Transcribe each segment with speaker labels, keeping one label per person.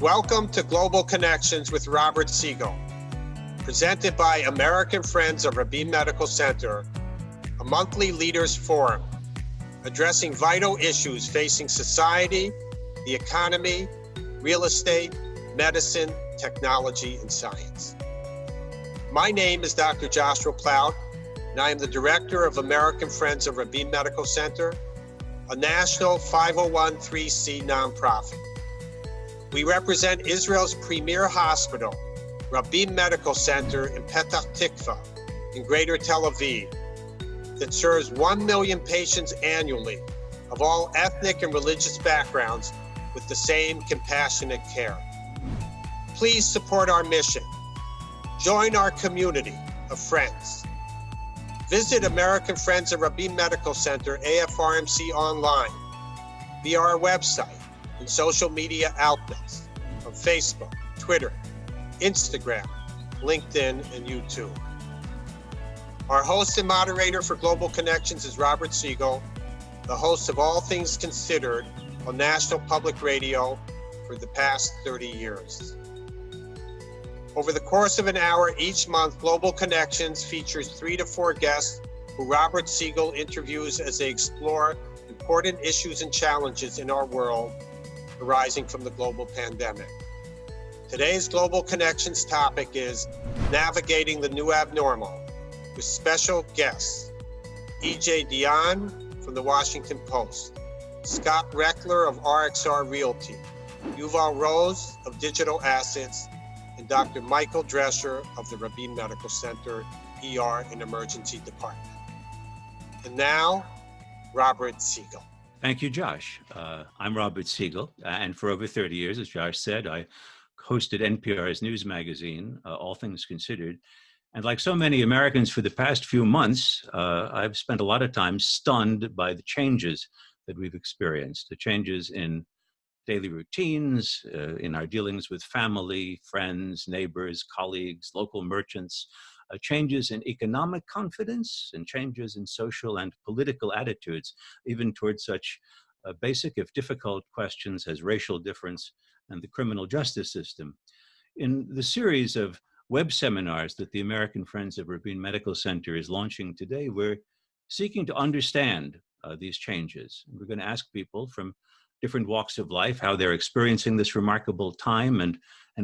Speaker 1: Welcome to Global Connections with Robert Siegel, presented by American Friends of Rabin Medical Center, a monthly leaders forum addressing vital issues facing society, the economy, real estate, medicine, technology, and science. My name is Dr. Joshua Plout, and I am the director of American Friends of Rabin Medical Center, a national 501(c) nonprofit. We represent Israel's premier hospital, Rabin Medical Center in Petah Tikva, in Greater Tel Aviv, that serves 1 million patients annually of all ethnic and religious backgrounds with the same compassionate care. Please support our mission. Join our community of friends. Visit American Friends of Rabin Medical Center, AFRMC online, via our website and social media outlets on Facebook, Twitter, Instagram, LinkedIn, and YouTube. Our host and moderator for Global Connections is Robert Siegel, the host of All Things Considered on National Public Radio for the past 30 years. Over the course of an hour each month, Global Connections features 3 to 4 guests who Robert Siegel interviews as they explore important issues and challenges in our world arising from the global pandemic. Today's Global Connections topic is Navigating the New Abnormal, with special guests, EJ Dionne from the Washington Post, Scott Rechler of RXR Realty, Yuval Rooz of Digital Assets, and Dr. Michael Drescher of the Rabin Medical Center ER and Emergency Department. And now, Robert Siegel.
Speaker 2: Thank you, Josh. I'm Robert Siegel, and for over 30 years, as Josh said, I hosted NPR's news magazine, All Things Considered. And like so many Americans for the past few months, I've spent a lot of time stunned by the changes that we've experienced, the changes in daily routines, in our dealings with family, friends, neighbors, colleagues, local merchants, changes in economic confidence, and changes in social and political attitudes, even towards such basic, if difficult, questions as racial difference and the criminal justice system. In the series of web seminars that the American Friends of Rabin Medical Center is launching today, we're seeking to understand these changes. We're going to ask people from different walks of life how they're experiencing this remarkable time and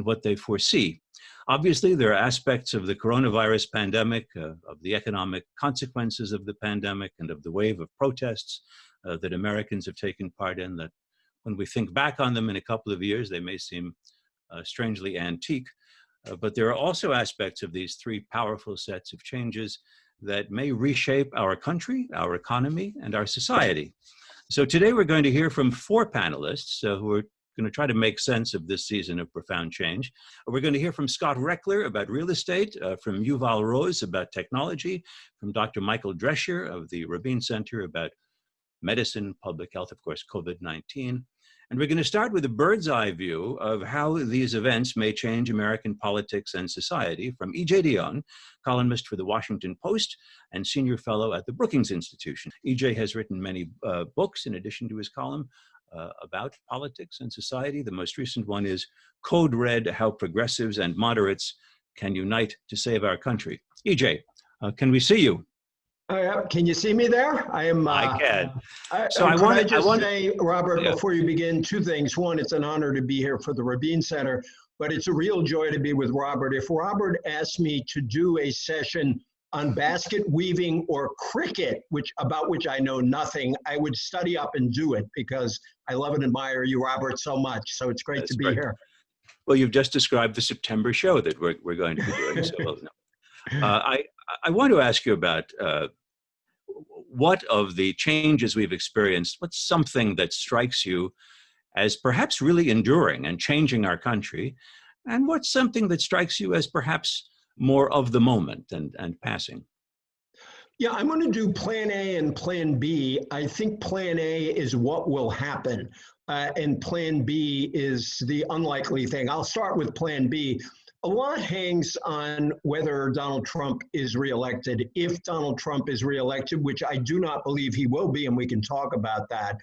Speaker 2: what they foresee. Obviously, there are aspects of the coronavirus pandemic, of the economic consequences of the pandemic, and of the wave of protests that Americans have taken part in, that when we think back on them in a couple of years, they may seem strangely antique. But there are also aspects of these 3 powerful sets of changes that may reshape our country, our economy, and our society. So today we're going to hear from 4 panelists who are going to try to make sense of this season of profound change. We're going to hear from Scott Rechler about real estate, from Yuval Rooz about technology, from Dr. Michael Drescher of the Rabin Center about medicine, public health, of course, COVID-19. And we're going to start with a bird's eye view of how these events may change American politics and society from EJ Dionne, columnist for the Washington Post and senior fellow at the Brookings Institution. EJ has written many books in addition to his column about politics and society. The most recent one is Code Red: How Progressives and Moderates Can Unite to Save Our Country. EJ, can we see you?
Speaker 3: Can you see me there? I
Speaker 2: can.
Speaker 3: I want to say, Robert, before you begin, 2 things. One, it's an honor to be here for the Rabin Center, but it's a real joy to be with Robert. If Robert asked me to do a session on basket weaving or cricket, about which I know nothing, I would study up and do it because I love and admire you, Robert, so much. So it's great to be here.
Speaker 2: Well, you've just described the September show that we're going to be doing. So I want to ask you about what of the changes we've experienced, what's something that strikes you as perhaps really enduring and changing our country, and what's something that strikes you as perhaps more of the moment and passing?
Speaker 3: Yeah, I'm going to do plan A and plan B. I think plan A is what will happen, and plan B is the unlikely thing. I'll start with plan B. A lot hangs on whether Donald Trump is reelected. If Donald Trump is reelected, which I do not believe he will be, and we can talk about that,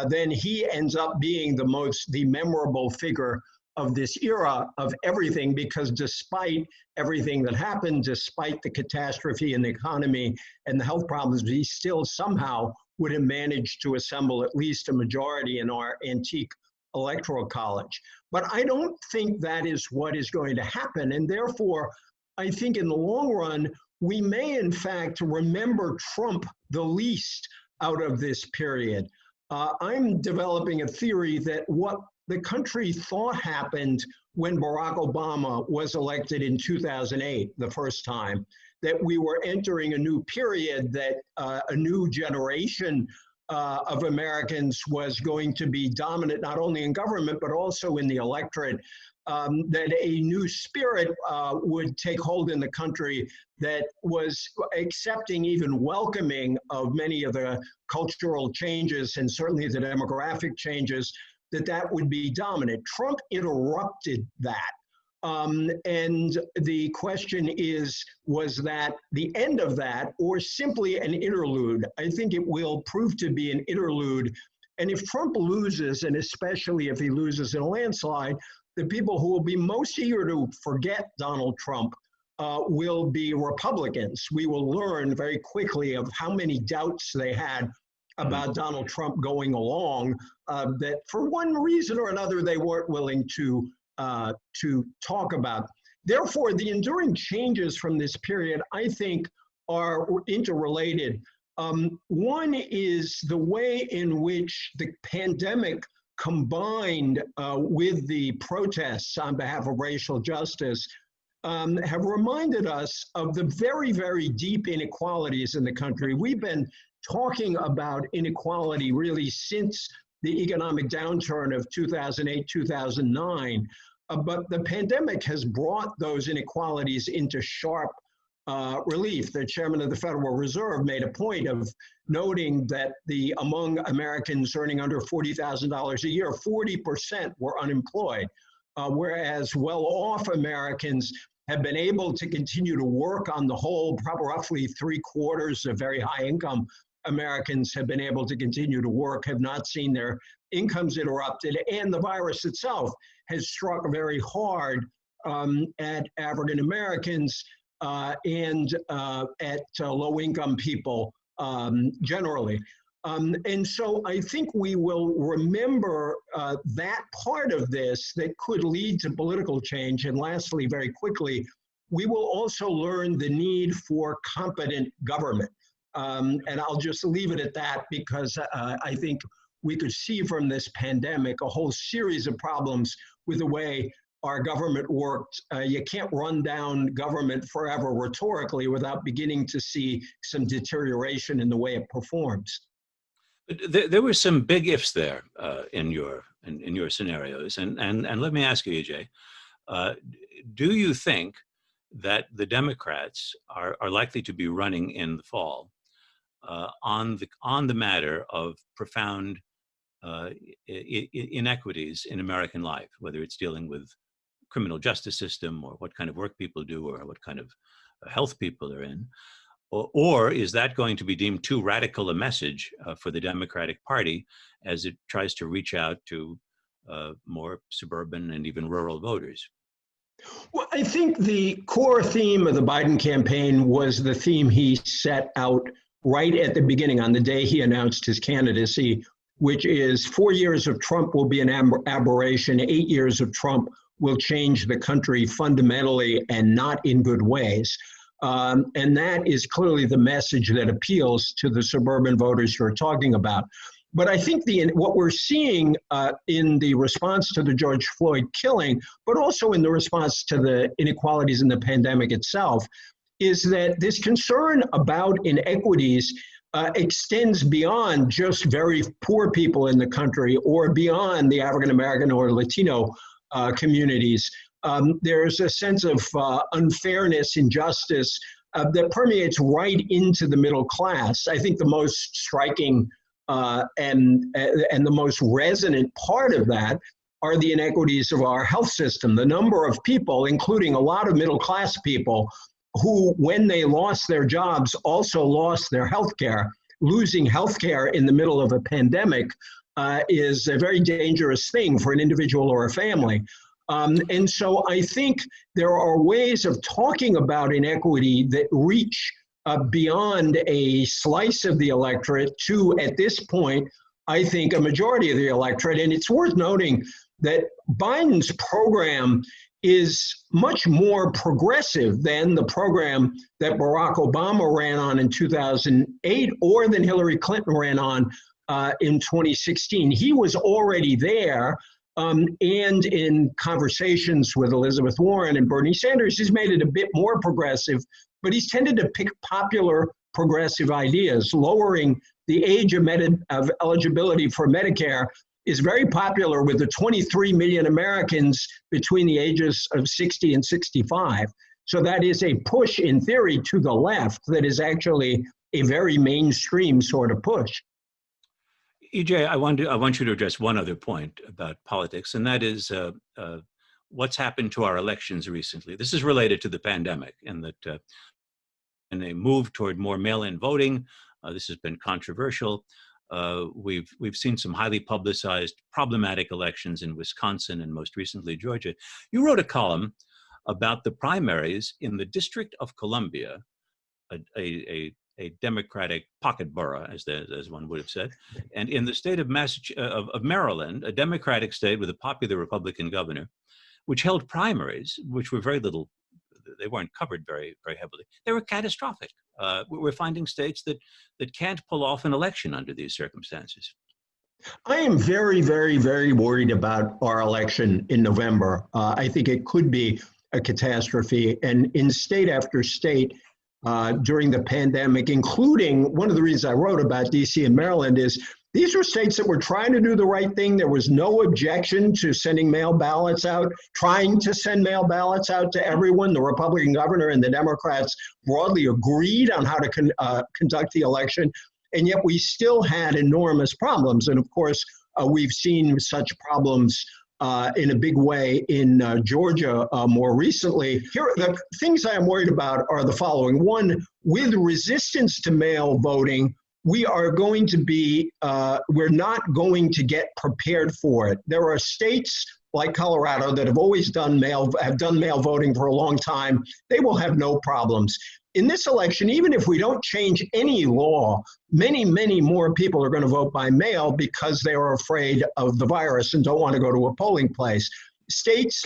Speaker 3: then he ends up being the memorable figure of this era of everything, because despite everything that happened, despite the catastrophe in the economy and the health problems, we still somehow would have managed to assemble at least a majority in our antique electoral college. But I don't think that is what is going to happen. And therefore, I think in the long run, we may in fact remember Trump the least out of this period. I'm developing a theory that what the country thought happened when Barack Obama was elected in 2008, the first time, that we were entering a new period, that a new generation of Americans was going to be dominant, not only in government, but also in the electorate, that a new spirit would take hold in the country that was accepting, even welcoming of many of the cultural changes and certainly the demographic changes, that would be dominant. Trump interrupted that. And the question is, was that the end of that or simply an interlude? I think it will prove to be an interlude. And if Trump loses, and especially if he loses in a landslide, the people who will be most eager to forget Donald Trump will be Republicans. We will learn very quickly of how many doubts they had about Donald Trump going along, that for one reason or another, they weren't willing to talk about. Therefore, the enduring changes from this period, I think, are interrelated. One is the way in which the pandemic combined with the protests on behalf of racial justice have reminded us of the very, very deep inequalities in the country. We've been talking about inequality really since the economic downturn of 2008, 2009. But the pandemic has brought those inequalities into sharp relief. The chairman of the Federal Reserve made a point of noting that among Americans earning under $40,000 a year, 40% were unemployed, whereas well-off Americans have been able to continue to work on the whole. Roughly 3/4 of very high-income Americans have been able to continue to work, have not seen their incomes interrupted, and the virus itself has struck very hard at African Americans and at low-income people generally. And so I think we will remember that part of this that could lead to political change. And lastly, very quickly, we will also learn the need for competent government. And I'll just leave it at that, because I think we could see from this pandemic a whole series of problems with the way our government worked. You can't run down government forever rhetorically without beginning to see some deterioration in the way it performs.
Speaker 2: But there were some big ifs there in your scenarios, and let me ask you, EJ, do you think that the Democrats are likely to be running in the fall on the matter of profound inequities in American life, whether it's dealing with criminal justice system or what kind of work people do or what kind of health people are in? Or is that going to be deemed too radical a message for the Democratic Party as it tries to reach out to more suburban and even rural voters?
Speaker 3: Well, I think the core theme of the Biden campaign was the theme he set out right at the beginning on the day he announced his candidacy, which is 4 years of Trump will be an aberration, 8 years of Trump will change the country fundamentally and not in good ways. And that is clearly the message that appeals to the suburban voters you're talking about. But I think what we're seeing in the response to the George Floyd killing, but also in the response to the inequalities in the pandemic itself, is that this concern about inequities extends beyond just very poor people in the country or beyond the African American or Latino communities. There's a sense of unfairness, injustice that permeates right into the middle class. I think the most striking and the most resonant part of that are the inequities of our health system. The number of people, including a lot of middle class people, who, when they lost their jobs, also lost their health care. Losing health care in the middle of a pandemic is a very dangerous thing for an individual or a family. And so I think there are ways of talking about inequity that reach beyond a slice of the electorate to, at this point, I think, a majority of the electorate. And it's worth noting that Biden's program is much more progressive than the program that Barack Obama ran on in 2008 or than Hillary Clinton ran on in 2016. He was already there, and in conversations with Elizabeth Warren and Bernie Sanders, he's made it a bit more progressive, but he's tended to pick popular progressive ideas. Lowering the age of eligibility for Medicare is very popular with the 23 million Americans between the ages of 60 and 65. So that is a push, in theory, to the left that is actually a very mainstream sort of push.
Speaker 2: EJ, I want you to address one other point about politics, and that is what's happened to our elections recently. This is related to the pandemic, and that and a move toward more mail-in voting. This has been controversial. We've seen some highly publicized problematic elections in Wisconsin and most recently Georgia. You wrote a column about the primaries in the District of Columbia, a Democratic pocket borough, as one would have said, and in the state of Maryland, a Democratic state with a popular Republican governor, which held primaries, which were they weren't covered very, very heavily. They were catastrophic. We're finding states that can't pull off an election under these circumstances.
Speaker 3: I am very, very, very worried about our election in November. I think it could be a catastrophe. And in state after state during the pandemic, including one of the reasons I wrote about DC and Maryland is these were states that were trying to do the right thing. There was no objection to sending mail ballots out, trying to send mail ballots out to everyone. The Republican governor and the Democrats broadly agreed on how to conduct the election. And yet we still had enormous problems. And of course, we've seen such problems in a big way in Georgia more recently. Here, the things I am worried about are the following. One, with resistance to mail voting, we are going to be, we're not going to get prepared for it. There are states like Colorado that have always done mail voting for a long time. They will have no problems. In this election, even if we don't change any law, many, many more people are going to vote by mail because they are afraid of the virus and don't want to go to a polling place.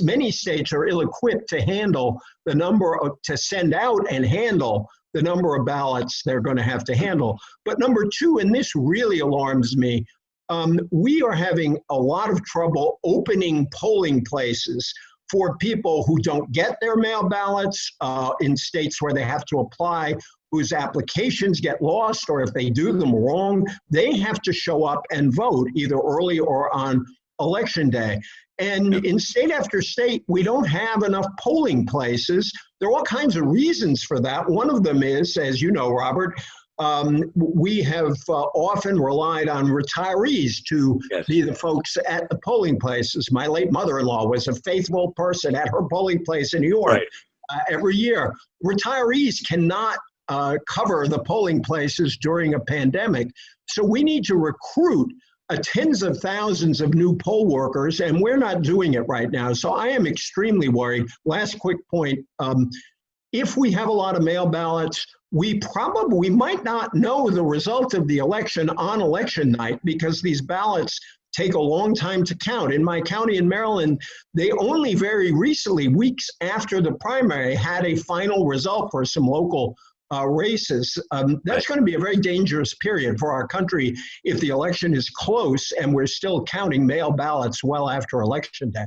Speaker 3: Many states are ill-equipped to handle to send out and handle the number of ballots they're going to have to handle. But number two, and this really alarms me, we are having a lot of trouble opening polling places for people who don't get their mail ballots in states where they have to apply, whose applications get lost, or if they do them wrong, they have to show up and vote either early or on election day. And in state after state, we don't have enough polling places. There are all kinds of reasons for that. One of them is, as you know, Robert, we have often relied on retirees to be the folks at the polling places. My late mother-in-law was a faithful person at her polling place in New York every year. Retirees cannot cover the polling places during a pandemic. So we need to recruit tens of thousands of new poll workers, and we're not doing it right now. So I am extremely worried. Last quick point. If we have a lot of mail ballots, we might not know the result of the election on election night because these ballots take a long time to count. In my county in Maryland, they only very recently, weeks after the primary, had a final result for some local races. That's going to be a very dangerous period for our country if the election is close and we're still counting mail ballots well after election day.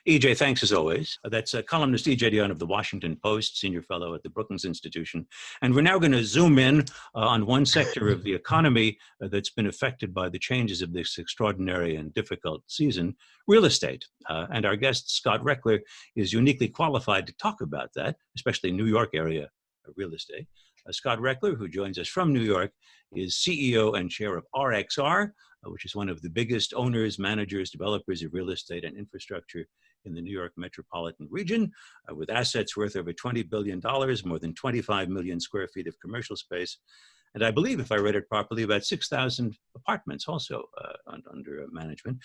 Speaker 2: EJ, thanks as always. That's columnist EJ Dionne of the Washington Post, senior fellow at the Brookings Institution. And we're now going to zoom in on one sector of the economy that's been affected by the changes of this extraordinary and difficult season, real estate. And our guest, Scott Rechler, is uniquely qualified to talk about that, especially New York area real estate. Scott Rechler, who joins us from New York, is CEO and chair of RXR, which is one of the biggest owners, managers, developers of real estate and infrastructure in the New York metropolitan region, with assets worth over $20 billion, more than 25 million square feet of commercial space. And I believe, if I read it properly, about 6,000 apartments also under management.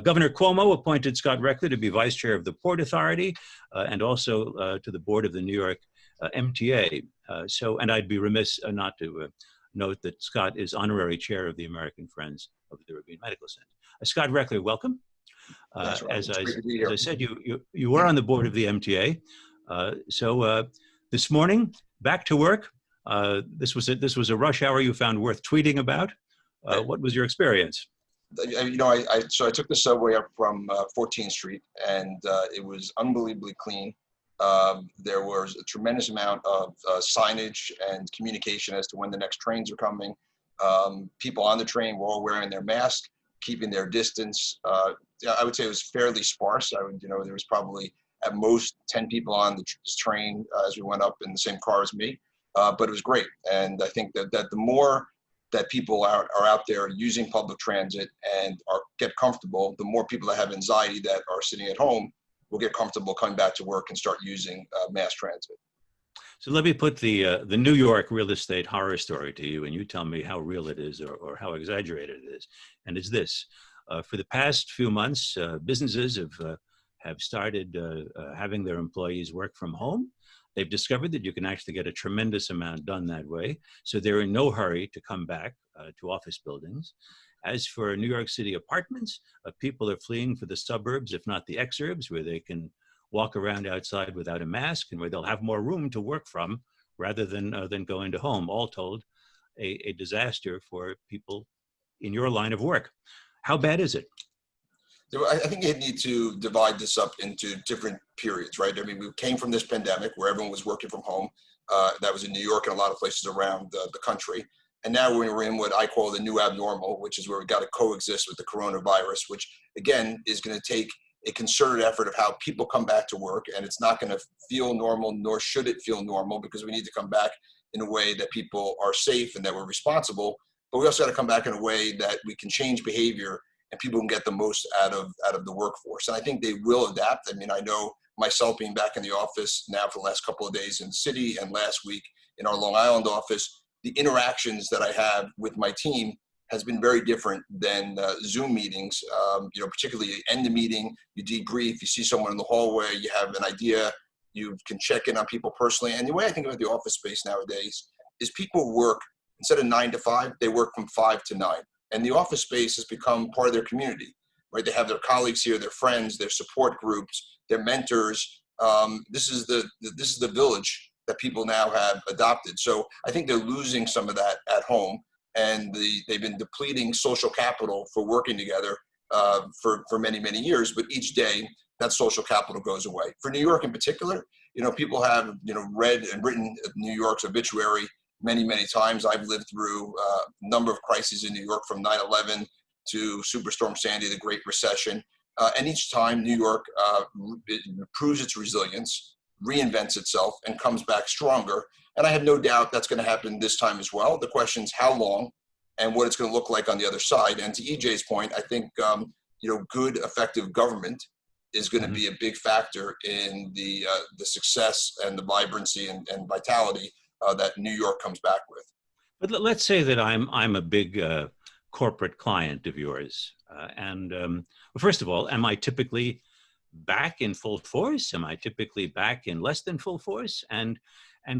Speaker 2: Governor Cuomo appointed Scott Rechler to be vice chair of the Port Authority and also to the board of the New York MTA. And I'd be remiss not to note that Scott is honorary chair of the American Friends of the Rabin Medical Center. Scott Rechler, welcome. As I said, you were on the board of the MTA. So this morning, back to work. This was a rush hour you found worth tweeting about. What was your experience?
Speaker 4: So I took the subway up from 14th Street, and it was unbelievably clean. There was a tremendous amount of signage and communication as to when the next trains are coming. People on the train were all wearing their mask, keeping their distance. I would say it was fairly sparse. There was probably at most 10 people on this train as we went up in the same car as me. But it was great. And I think that the more that people are out there using public transit and get comfortable, the more people that have anxiety that are sitting at home will get comfortable coming back to work and start using mass transit.
Speaker 2: So let me put the New York real estate horror story to you, and you tell me how real it is or how exaggerated it is. And it's this: for the past few months, businesses have started having their employees work from home. They've discovered that you can actually get a tremendous amount done that way. So they're in no hurry to come back to office buildings. As for New York City apartments, people are fleeing for the suburbs, if not the exurbs, where they can walk around outside without a mask and where they'll have more room to work from rather than going to home. All told, a disaster for people in your line of work. How bad is it?
Speaker 4: I think you need to divide this up into different periods, right? I mean, we came from this pandemic where everyone was working from home. That was in New York and a lot of places around the country. And now we're in what I call the new abnormal, which is where we got to coexist with the coronavirus, which again is going to take a concerted effort of how people come back to work. And it's not going to feel normal, nor should it feel normal, because we need to come back in a way that people are safe and that we're responsible. But we also got to come back in a way that we can change behavior and people can get the most out of the workforce. And I think they will adapt. I mean, I know myself being back in the office now for the last couple of days in the city and last week in our Long Island office, the interactions that I have with my team has been very different than Zoom meetings. Particularly you end the meeting, you debrief, you see someone in the hallway, you have an idea, you can check in on people personally. And the way I think about the office space nowadays is people work, instead of 9 to 5, they work from 5 to 9. And the office space has become part of their community, right? They have their colleagues here, their friends, their support groups, their mentors. This is the village that people now have adopted. So I think they're losing some of that at home, and they've been depleting social capital for working together for many, many years. But each day that social capital goes away. For New York in particular, people have read and written New York's obituary many, many times. I've lived through a number of crises in New York, from 9/11 to Superstorm Sandy, the Great Recession. And each time New York proves its resilience, reinvents itself, and comes back stronger. And I have no doubt that's going to happen this time as well. The question is how long and what it's going to look like on the other side. And to EJ's point, I think good, effective government is going to be a big factor in the success and the vibrancy and vitality that New York comes back with.
Speaker 2: But let's say that I'm a big corporate client of yours. Well, first of all, am I typically back in full force? Am I typically back in less than full force? And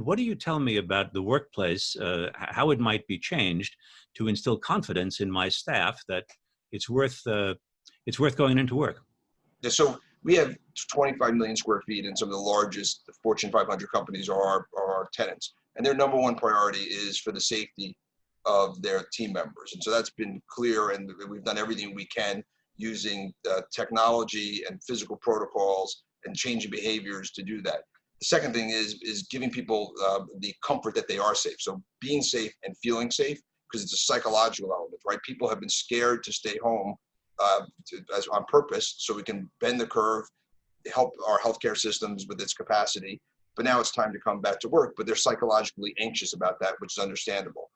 Speaker 2: what do you tell me about the workplace, how it might be changed to instill confidence in my staff that it's worth going into work?
Speaker 4: Yeah, so we have 25 million square feet, and some of the largest Fortune 500 companies are our tenants. And their number one priority is for the safety of their team members. And so that's been clear, and we've done everything we can using technology and physical protocols and changing behaviors to do that. The second thing is giving people the comfort that they are safe. So being safe and feeling safe, because it's a psychological element, right? People have been scared to stay home on purpose, so we can bend the curve, help our healthcare systems with its capacity. But now it's time to come back to work, but they're psychologically anxious about that, which is understandable.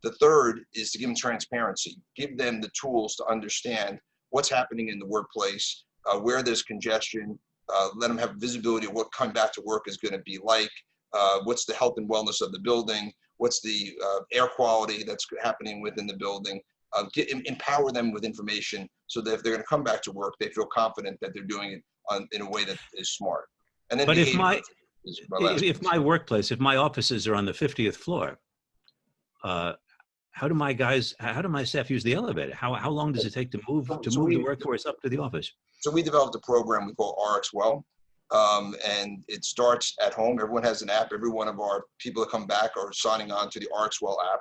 Speaker 4: The third is to give them transparency, give them the tools to understand what's happening in the workplace, where there's congestion, let them have visibility of what coming back to work is going to be like, what's the health and wellness of the building, what's the air quality that's happening within the building. Empower them with information so that if they're going to come back to work, they feel confident that they're doing it in a way that is smart. And then
Speaker 2: but if my
Speaker 4: workplace,
Speaker 2: if my offices are on the 50th floor, how do my staff use the elevator? How long does it take to move the workforce up to the office?
Speaker 4: So we developed a program we call RxWell, and it starts at home. Everyone has an app. Every one of our people that come back are signing on to the RxWell app.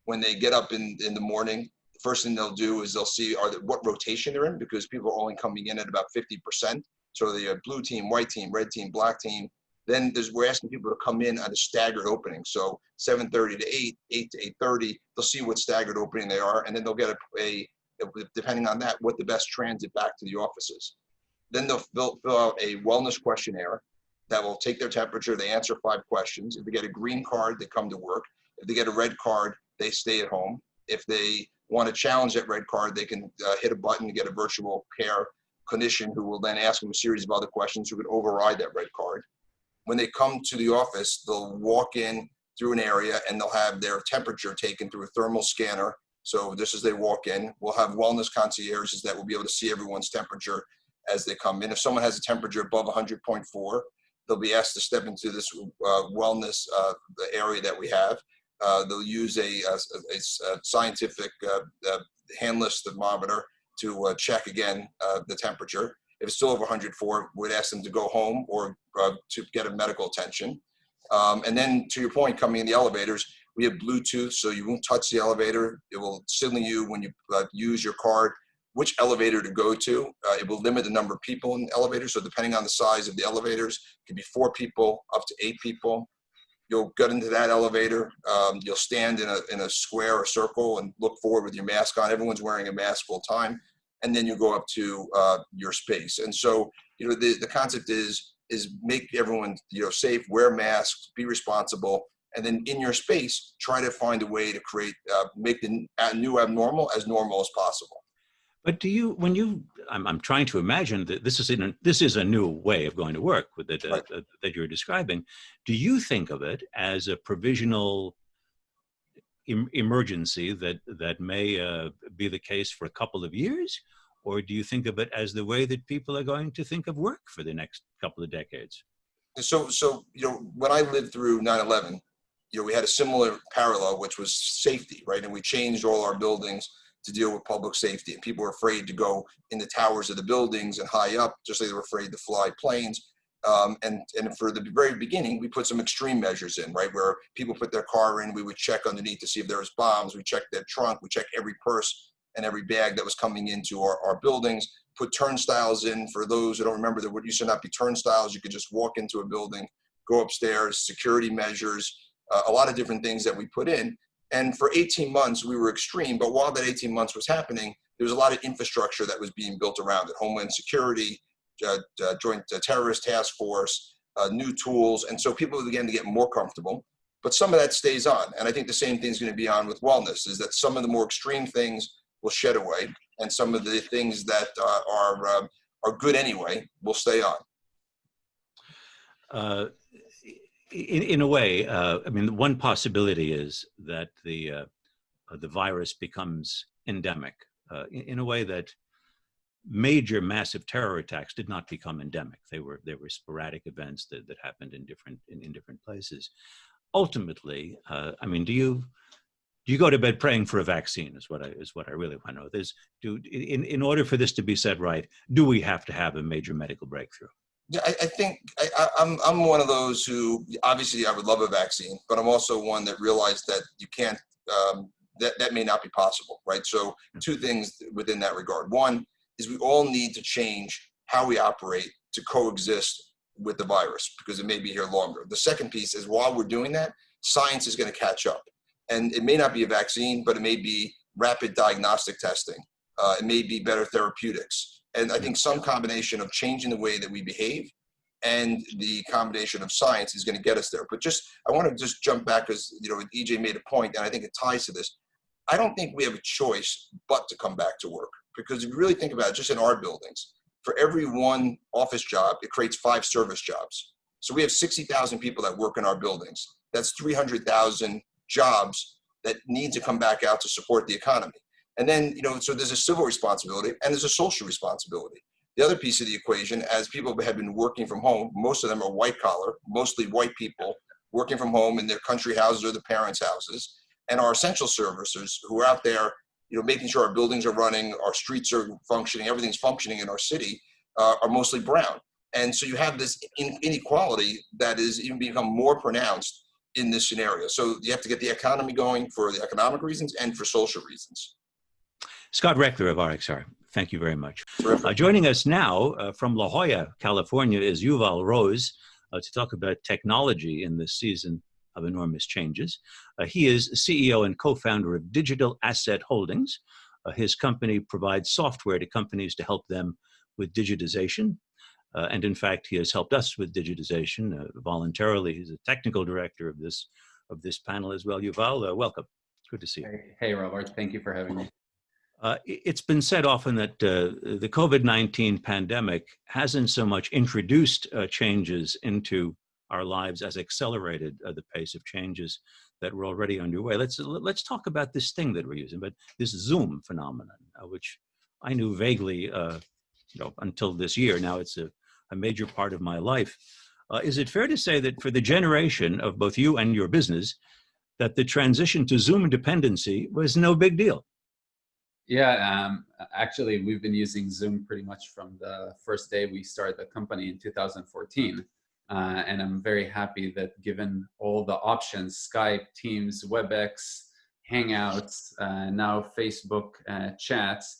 Speaker 4: When they get up in the morning, the first thing they'll do is they'll see what rotation they're in, because people are only coming in at about 50%. So the blue team, white team, red team, black team. Then we're asking people to come in at a staggered opening. So 7:30 to 8, 8 to 8:30, they'll see what staggered opening they are, and then they'll get depending on that, what the best transit back to the offices. Then they'll fill out a wellness questionnaire that will take their temperature. They answer 5 questions. If they get a green card, they come to work. If they get a red card, they stay at home. If they want to challenge that red card, they can hit a button to get a virtual care clinician who will then ask them a series of other questions who can override that red card. When they come to the office, they'll walk in through an area and they'll have their temperature taken through a thermal scanner. So just as they walk in, we'll have wellness concierges that will be able to see everyone's temperature as they come in. If someone has a temperature above 100.4, they'll be asked to step into this wellness the area that we have. They'll use a scientific handless thermometer to check again the temperature. If it's still over 104, we'd ask them to go home or to get a medical attention. And then to your point, coming in the elevators, we have Bluetooth, so you won't touch the elevator. It will signal you when you use your card which elevator to go to. It will limit the number of people in the elevator. So depending on the size of the elevators, it could be 4 people up to 8 people. You'll get into that elevator. You'll stand in a square or circle and look forward with your mask on. Everyone's wearing a mask full time. And then you go up to your space. And so, the concept is make everyone, safe, wear masks, be responsible. And then in your space, try to find a way to create, make the new abnormal as normal as possible.
Speaker 2: But I'm trying to imagine that this is a new way of going to work that you're describing. Do you think of it as a provisional emergency that may be the case for a couple of years? Or do you think of it as the way that people are going to think of work for the next couple of decades?
Speaker 4: So when I lived through 9/11, we had a similar parallel, which was safety, right? And we changed all our buildings to deal with public safety. And people were afraid to go in the towers of the buildings and high up, just like they were afraid to fly planes. And for the very beginning, we put some extreme measures in, right? Where people put their car in, we would check underneath to see if there was bombs. We checked their trunk. We checked every purse and every bag that was coming into our buildings. Put turnstiles in. For those who don't remember, there used to not be turnstiles. You could just walk into a building, go upstairs, security measures, a lot of different things that we put in. And for 18 months, we were extreme. But while that 18 months was happening, there was a lot of infrastructure that was being built around it. Homeland Security, Joint Terrorist Task Force, new tools. And so people began to get more comfortable. But some of that stays on. And I think the same thing is going to be on with wellness, is that some of the more extreme things will shed away. And some of the things that are good anyway will stay on.
Speaker 2: In a way, one possibility is that the virus becomes endemic in a way that major massive terror attacks did not become endemic. They were sporadic events that happened in different places. Ultimately, do you go to bed praying for a vaccine? Is what I really want to know. In order for this to be said right, do we have to have a major medical breakthrough?
Speaker 4: Yeah, I think I'm one of those who, obviously I would love a vaccine, but I'm also one that realized that you can't, that may not be possible, right? So 2 things within that regard. One is we all need to change how we operate to coexist with the virus, because it may be here longer. The second piece is, while we're doing that, science is going to catch up. And it may not be a vaccine, but it may be rapid diagnostic testing. It may be better therapeutics. And I think some combination of changing the way that we behave and the combination of science is going to get us there. But I want to just jump back, because, EJ made a point, and I think it ties to this. I don't think we have a choice but to come back to work. Because if you really think about it, just in our buildings, for every 1 office job, it creates 5 service jobs. So we have 60,000 people that work in our buildings. That's 300,000 jobs that need to come back out to support the economy. And then, so there's a civil responsibility and there's a social responsibility. The other piece of the equation, as people have been working from home, most of them are white collar, mostly white people working from home in their country houses or their parents' houses, and our essential servicers who are out there, making sure our buildings are running, our streets are functioning, everything's functioning in our city, are mostly brown. And so you have this inequality that is even become more pronounced in this scenario. So you have to get the economy going for the economic reasons and for social reasons.
Speaker 2: Scott Rechler of RXR, thank you very much. Joining us now from La Jolla, California, is Yuval Rooz to talk about technology in this season of enormous changes. He is CEO and co-founder of Digital Asset Holdings. His company provides software to companies to help them with digitization. And in fact, he has helped us with digitization voluntarily. He's a technical director of this panel as well. Yuval, welcome. Good to see you.
Speaker 5: Hey, Robert. Thank you for having me.
Speaker 2: It's been said often that the COVID-19 pandemic hasn't so much introduced changes into our lives as accelerated the pace of changes that were already underway. Let's talk about this thing that we're using, but this Zoom phenomenon, which I knew vaguely until this year. Now it's a major part of my life. Is it fair to say that for the generation of both you and your business, that the transition to Zoom dependency was no big deal?
Speaker 5: Yeah, actually, we've been using Zoom pretty much from the first day we started the company in 2014. And I'm very happy that given all the options, Skype, Teams, WebEx, Hangouts, now Facebook chats,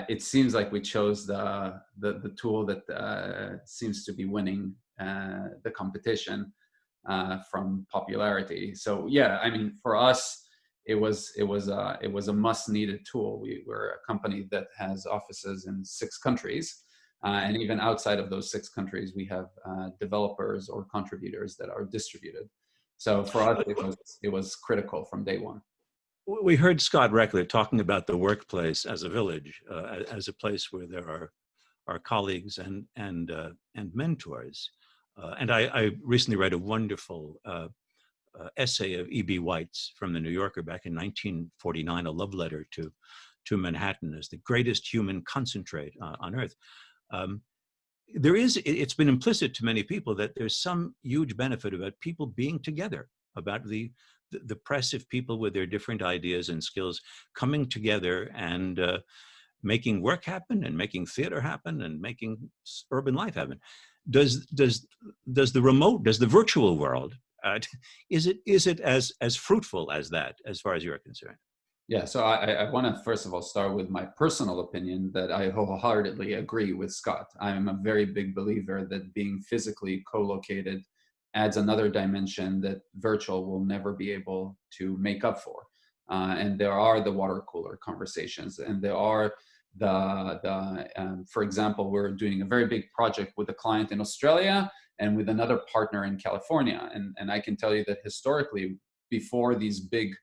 Speaker 5: it seems like we chose the tool that seems to be winning the competition from popularity. So yeah, I mean, for us, it was a must-needed tool. We're a company that has offices in 6 countries, and even outside of those 6 countries, we have developers or contributors that are distributed. So for us, it was critical from day one.
Speaker 2: We heard Scott Rechler talking about the workplace as a village, as a place where there are colleagues and mentors. And I recently read a wonderful essay of E.B. White's from the New Yorker back in 1949, a love letter to Manhattan as the greatest human concentrate on Earth. It's been implicit to many people that there's some huge benefit about people being together, about the press of people with their different ideas and skills coming together and making work happen and making theater happen and making urban life happen. Does the virtual world, is it as fruitful as that, as far as you're concerned?
Speaker 5: Yeah, so I want to first of all start with my personal opinion that I wholeheartedly agree with Scott. I'm a very big believer that being physically co-located adds another dimension that virtual will never be able to make up for. And there are the water cooler conversations, and there are for example, we're doing a very big project with a client in Australia and with another partner in California. And I can tell you that historically, before these big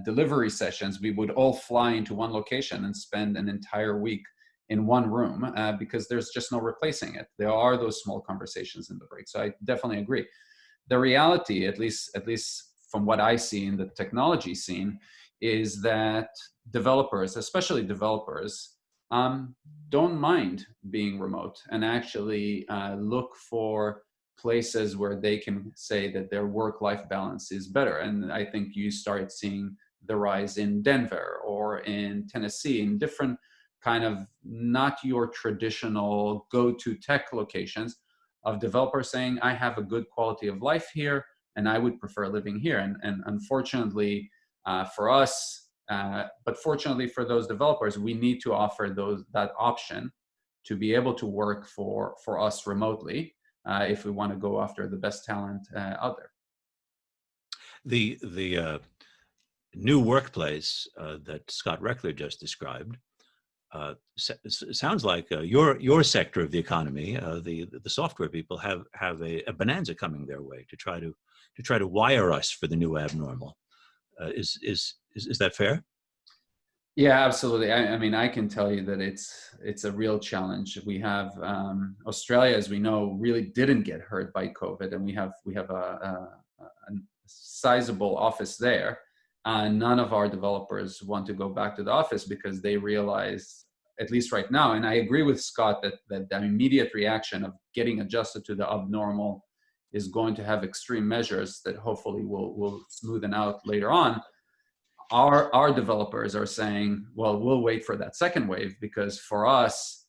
Speaker 5: delivery sessions, we would all fly into one location and spend an entire week in one room because there's just no replacing it. There are those small conversations in the break. So I definitely agree. The reality, at least from what I see in the technology scene, is that developers, especially developers, don't mind being remote and actually look for places where they can say that their work-life balance is better. And I think you start seeing the rise in Denver or in Tennessee, in different kind of not your traditional go-to tech locations of developers saying, I have a good quality of life here and I would prefer living here. And unfortunately for us, but fortunately for those developers, we need to offer that option to be able to work for us remotely if we want to go after the best talent out there.
Speaker 2: The new workplace that Scott Rechler just described sounds like your sector of the economy, the software people have a bonanza coming their way to try to wire us for the new abnormal. Is that fair?
Speaker 5: Yeah, absolutely. I mean, I can tell you that it's a real challenge. We have Australia, as we know, really didn't get hurt by COVID, and we have a sizable office there. None of our developers want to go back to the office because they realize, at least right now, and I agree with Scott that the immediate reaction of getting adjusted to the abnormal is going to have extreme measures that hopefully will smoothen out later on. Our developers are saying, well, we'll wait for that second wave, because for us,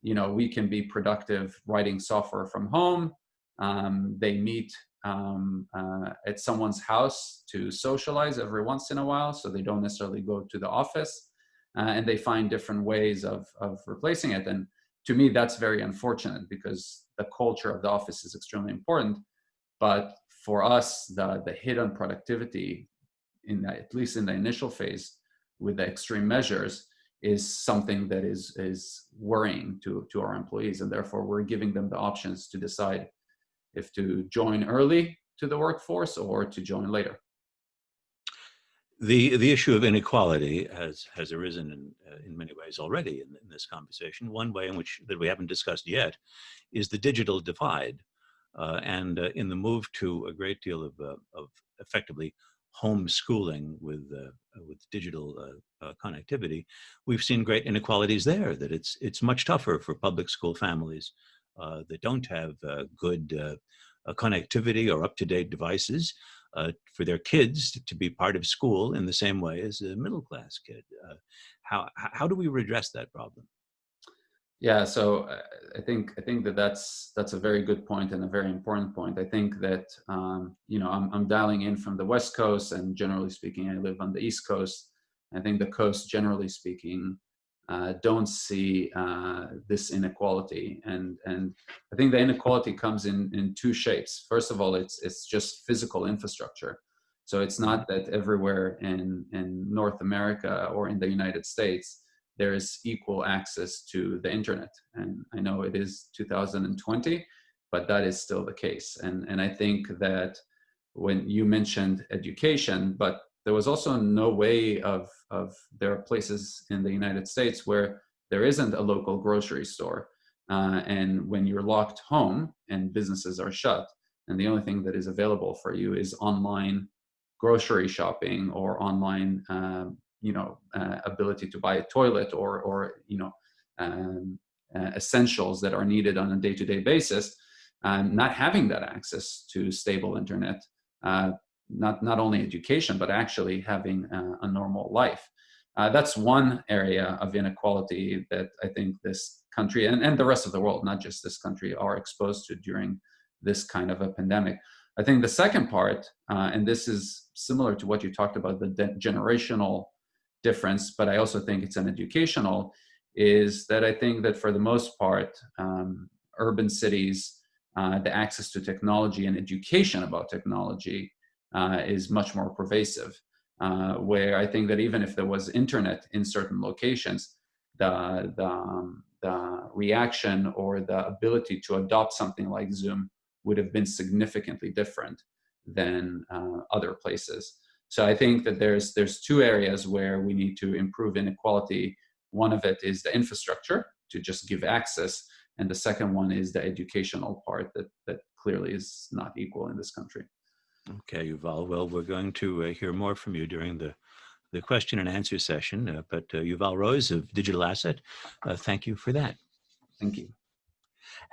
Speaker 5: we can be productive writing software from home. They meet at someone's house to socialize every once in a while, so they don't necessarily go to the office, and they find different ways of replacing it. And to me, that's very unfortunate, because the culture of the office is extremely important. But for us, the hit on productivity, at least in the initial phase with the extreme measures, is something that is worrying to our employees, and therefore we're giving them the options to decide if to join early to the workforce or to join later.
Speaker 2: The issue of inequality has arisen in many ways already in this conversation. One way in which that we haven't discussed yet is the digital divide, and in the move to a great deal of effectively homeschooling with digital connectivity, we've seen great inequalities there. That it's much tougher for public school families that don't have good connectivity or up-to-date devices for their kids to be part of school in the same way as a middle-class kid. How do we redress that problem?
Speaker 5: Yeah, so I think that's a very good point and a very important point. I think that I'm dialing in from the West Coast, and generally speaking, I live on the East Coast. I think the coast, generally speaking, don't see this inequality, and I think the inequality comes in two shapes. First of all, it's just physical infrastructure. So it's not that everywhere in North America or in the United States there is equal access to the internet. And I know it is 2020, but that is still the case. And I think that when you mentioned education, but there was also no way of there are places in the United States where there isn't a local grocery store. And when you're locked home and businesses are shut, and the only thing that is available for you is online grocery shopping or online ability to buy a toilet or essentials that are needed on a day-to-day basis, not having that access to stable internet, not only education, but actually having a normal life. That's one area of inequality that I think this country and the rest of the world, not just this country, are exposed to during this kind of a pandemic. I think the second part, and this is similar to what you talked about, the generational difference, but I also think it's an educational, is that I think that for the most part, urban cities, the access to technology and education about technology is much more pervasive, where I think that even if there was internet in certain locations, the reaction or the ability to adopt something like Zoom would have been significantly different than other places. So I think that there's two areas where we need to improve inequality. One of it is the infrastructure to just give access, and the second one is the educational part that clearly is not equal in this country.
Speaker 2: Okay, Yuval. Well, we're going to hear more from you during the question and answer session. But Yuval Rooz of Digital Asset, thank you for that.
Speaker 5: Thank you.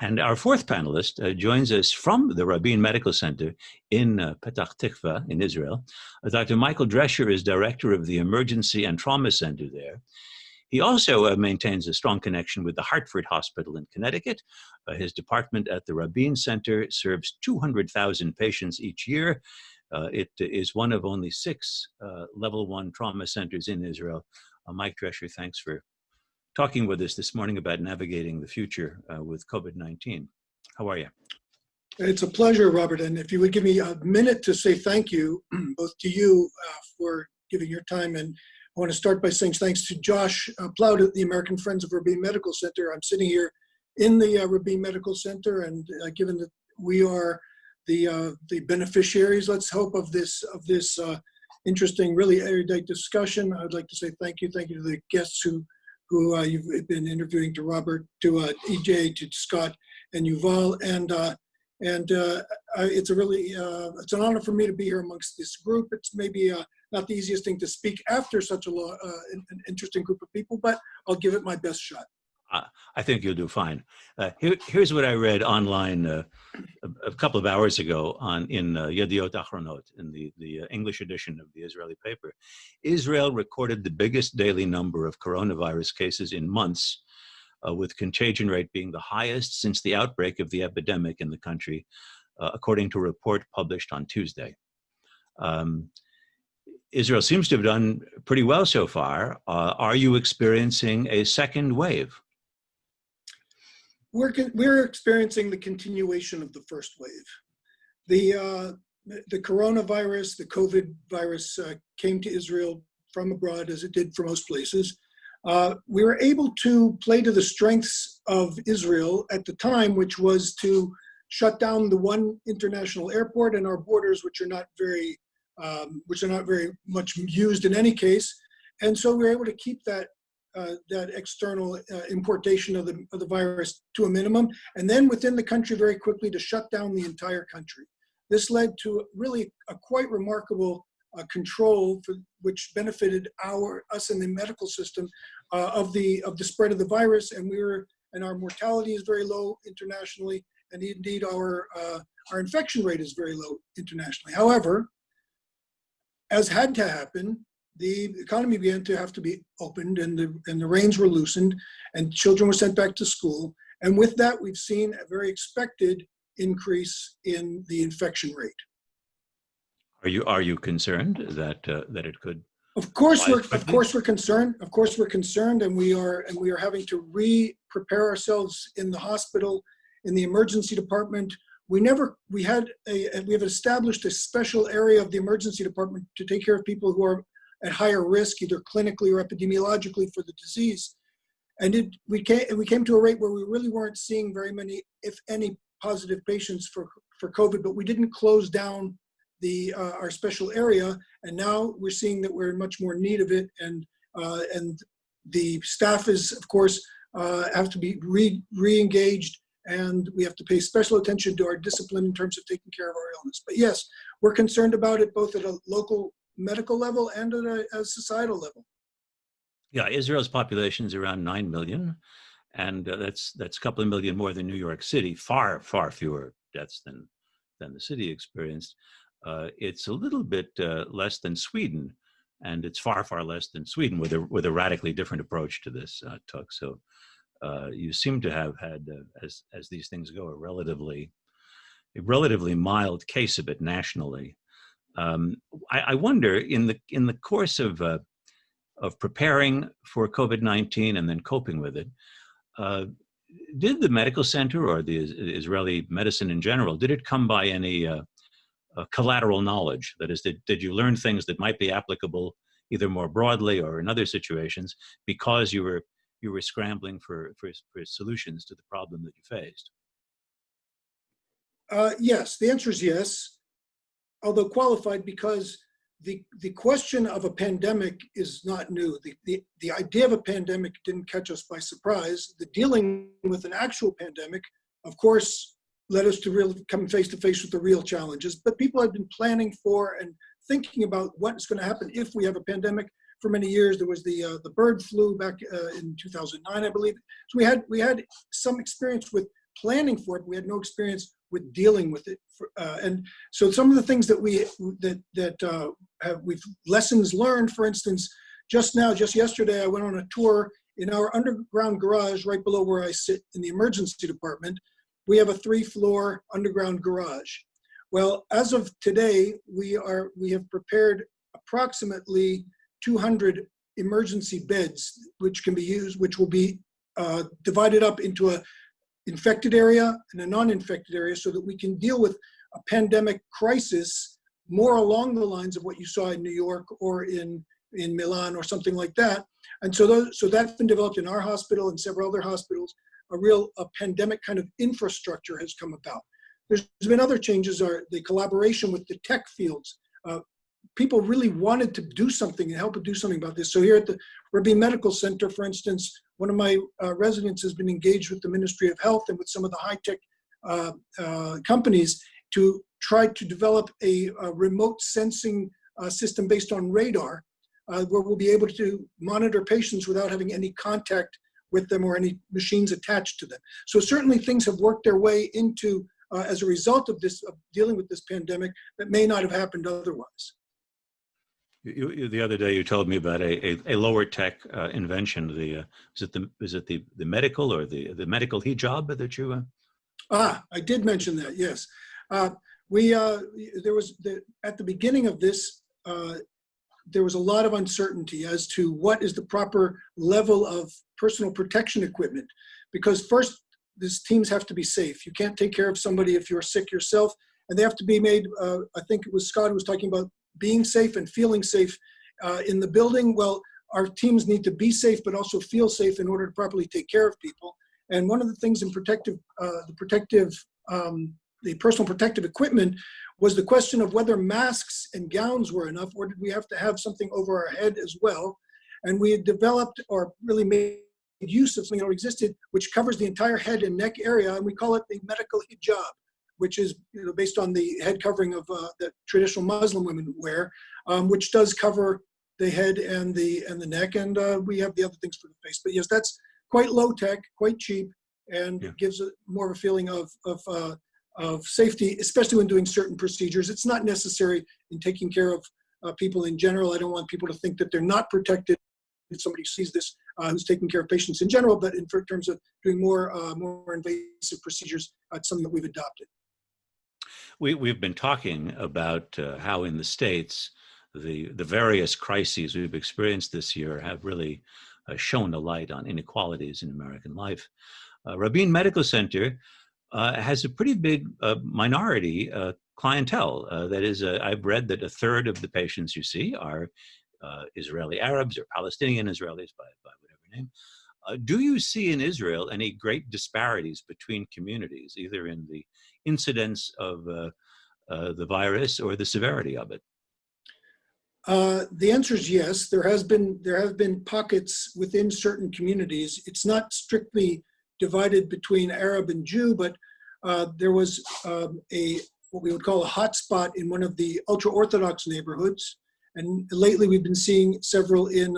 Speaker 2: And our fourth panelist joins us from the Rabin Medical Center in Petah Tikva in Israel. Dr. Michael Drescher is director of the Emergency and Trauma Center there. He also maintains a strong connection with the Hartford Hospital in Connecticut. His department at the Rabin Center serves 200,000 patients each year. It is one of only 6 level 1 trauma centers in Israel. Mike Drescher, thanks for talking with us this morning about navigating the future with COVID-19. How are you?
Speaker 6: It's a pleasure, Robert. And if you would give me a minute to say thank you, both to you for giving your time. And I want to start by saying thanks to Josh Plout at the American Friends of Rabin Medical Center. I'm sitting here in the Rabin Medical Center, and given that we are the beneficiaries, let's hope, of this interesting, really erudite discussion, I'd like to say thank you. Thank you to the guests who you've been interviewing, to Robert, to EJ, to Scott, and Yuval, And it's an honor for me to be here amongst this group. It's maybe not the easiest thing to speak after such an interesting group of people, but I'll give it my best shot.
Speaker 2: I think you'll do fine. Here's what I read online a couple of hours ago in Yediot Achronot, in the English edition of the Israeli paper. Israel recorded the biggest daily number of coronavirus cases in months, with contagion rate being the highest since the outbreak of the epidemic in the country, according to a report published on Tuesday. Israel seems to have done pretty well so far. Are you experiencing a second wave?
Speaker 6: We're experiencing the continuation of the first wave. The coronavirus, the COVID virus, came to Israel from abroad, as it did for most places. We were able to play to the strengths of Israel at the time, which was to shut down the one international airport and our borders, which are not very much used in any case. And so we were able to keep that external importation of the virus to a minimum, and then within the country very quickly to shut down the entire country. This led to really a quite remarkable control which benefited us in the medical system of the spread of the virus, and our mortality is very low internationally, and indeed our infection rate is very low internationally. However, as had to happen, the economy began to have to be opened, and the reins were loosened, and children were sent back to school. And with that, we've seen a very expected increase in the infection rate.
Speaker 2: Are you concerned that it could?
Speaker 6: Of course we're concerned. Of course we're concerned, and we are having to prepare ourselves in the hospital, in the emergency department. We have established a special area of the emergency department to take care of people who are at higher risk, either clinically or epidemiologically, for the disease. And we came to a rate where we really weren't seeing very many, if any, positive patients for COVID, but we didn't close down our special area. And now we're seeing that we're in much more need of it. And the staff is, of course, have to be re-engaged, and we have to pay special attention to our discipline in terms of taking care of our illness. But yes, we're concerned about it both at a local medical level and at a societal level.
Speaker 2: Yeah, Israel's population is around 9 million, and that's a couple of million more than New York City. Far fewer deaths than the city experienced. It's a little bit less than Sweden, and it's far less than Sweden with a radically different approach to this, Tuck. So you seem to have had, as these things go, a relatively mild case of it nationally. I wonder, in the course of preparing for COVID-19 and then coping with it, did the medical center or the Israeli medicine in general, did it come by any collateral knowledge? That is, did you learn things that might be applicable either more broadly or in other situations because you were scrambling for solutions to the problem that you faced?
Speaker 6: Yes, the answer is yes, although qualified, because the question of a pandemic is not new. The idea of a pandemic didn't catch us by surprise. The dealing with an actual pandemic, of course, led us to really come face to face with the real challenges. But people had been planning for and thinking about what's going to happen if we have a pandemic for many years. There was the bird flu back in 2009, I believe. So we had some experience with planning for it. We had no experience with dealing with it, and so some of the things that we've lessons learned. For instance, just yesterday, I went on a tour in our underground garage right below where I sit in the emergency department. We have a 3-floor underground garage. Well, as of today, we have prepared approximately 200 emergency beds, which can be used, which will be divided up into a infected area and a non-infected area, so that we can deal with a pandemic crisis more along the lines of what you saw in New York or in Milan or something like that. And so that's been developed in our hospital and several other hospitals. A pandemic kind of infrastructure has come about. There's been other changes, the collaboration with the tech fields. People really wanted to do something and help do something about this. So here at the Rabin Medical Center, for instance, one of my residents has been engaged with the Ministry of Health and with some of the high-tech companies to try to develop a remote sensing system based on radar, where we'll be able to monitor patients without having any contact with them or any machines attached to them. So certainly things have worked their way into, as a result of this, of dealing with this pandemic, that may not have happened otherwise.
Speaker 2: The other day, you told me about a lower tech invention. Is it the medical or the medical hijab that you?
Speaker 6: I did mention that. Yes, there was at the beginning of this. There was a lot of uncertainty as to what is the proper level of personal protection equipment, because first, these teams have to be safe. You can't take care of somebody if you're sick yourself, and they have to be made. I think it was Scott who was talking about being safe and feeling safe in the building. Well, our teams need to be safe, but also feel safe in order to properly take care of people. And one of the things in the personal protective equipment was the question of whether masks and gowns were enough, or did we have to have something over our head as well? And we had developed, or really made use of something that existed, which covers the entire head and neck area, and we call it the medical hijab, which is based on the head covering of that traditional Muslim women wear, which does cover the head and the neck, and we have the other things for the face. But yes, that's quite low tech, quite cheap, and it gives more of a feeling of safety, especially when doing certain procedures. It's not necessary in taking care of people in general. I don't want people to think that they're not protected if somebody sees this who's taking care of patients in general, but in terms of doing more invasive procedures, it's something that we've adopted.
Speaker 2: We've been talking about how in the States, the various crises we've experienced this year have really shone a light on inequalities in American life. Rabin Medical Center has a pretty big minority clientele. That is, I've read that a third of the patients you see are Israeli Arabs or Palestinian Israelis, by whatever name. Do you see in Israel any great disparities between communities, either in the incidence of the virus or the severity of it?
Speaker 6: The answer is yes. There have been pockets within certain communities. It's not strictly divided between Arab and Jew, but there was what we would call a hotspot in one of the ultra-Orthodox neighborhoods, and lately we've been seeing several in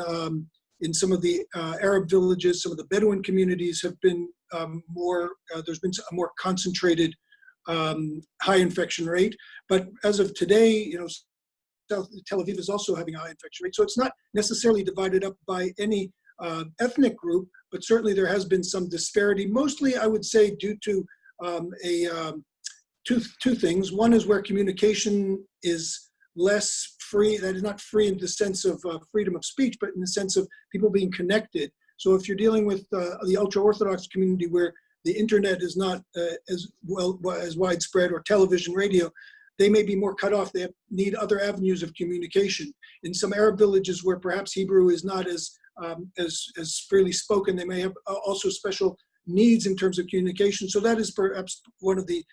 Speaker 6: some of the Arab villages. Some of the Bedouin communities have been there's been a more concentrated high infection rate. But as of today, Tel Aviv is also having a high infection rate. So it's not necessarily divided up by any ethnic group, but certainly there has been some disparity, mostly I would say due to two things. One is where communication is less free, that is not free in the sense of freedom of speech, but in the sense of people being connected. So if you're dealing with the ultra-Orthodox community where the internet is not as widespread, or television, radio, they may be more cut off. They need other avenues of communication. In some Arab villages where perhaps Hebrew is not as freely spoken, they may have also special needs in terms of communication. So that is perhaps one of the